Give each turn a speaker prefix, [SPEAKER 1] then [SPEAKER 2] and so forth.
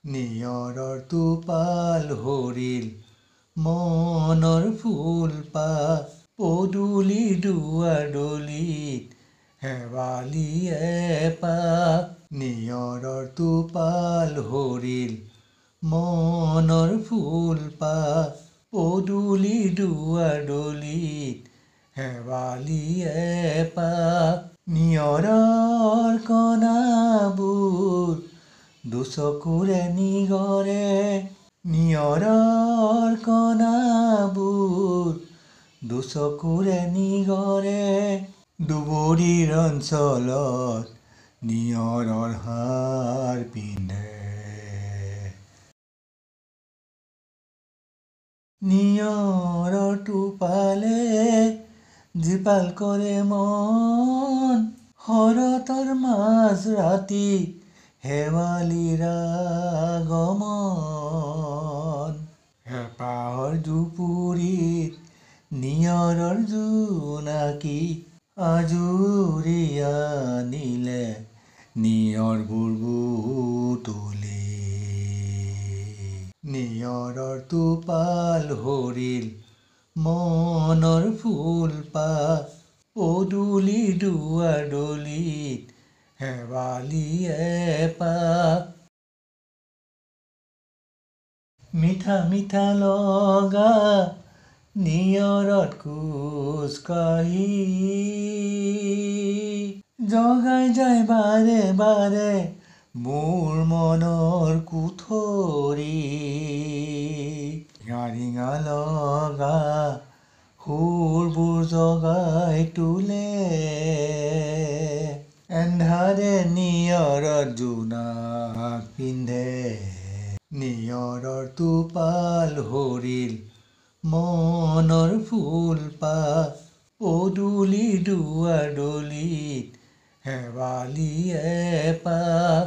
[SPEAKER 1] নিয়ৰৰ টোপাল সৰিল মনৰ ফুলপাহ পদূলি দুৱাৰ দলিত শেৱালি এপাহ নিয়ৰৰ টোপাল সৰিল মনৰ ফুলপাহ পদূলি দুৱাৰ দলিত শেৱালি এপাহ নিয়ৰৰ কণাবোৰ দুচকুৰে নিগৰে নিয়ৰৰ কণাবোৰ দুচকুৰে নিগৰে দুবৰিৰ অঞ্চলত নিয়ৰৰ হাৰ পিন্ধে নিয়ৰৰ টোপালে জীপাল কৰে মন শৰতৰ মাজ ৰাতি শেৱালিৰ আগমন হেঁপাহৰ জুপুৰিত নিয়ৰৰ জোনাকী আজুৰি আনিলে নিয়ৰবোৰ বুটলি নিয়ৰৰ টোপাল সৰিল মনৰ ফুলপাহ পদূলি দুৱাৰ দলিত শেৱালি এপাহ মিঠা মিঠা লগা নিয়ৰত খোজকাঢ়ি জগাই যায় বাৰে বাৰে মোৰ মনৰ কোঠৰি ৰিঙা লগা সুৰবোৰ জগাই তোলে এন্ধাৰে নিয়ৰত জোনাক পিন্ধে নিয়ৰৰ টোপাল সৰিল মনৰ ফুলপাহ পদূলি দুৱাৰ দলিত শেৱালি এপাহ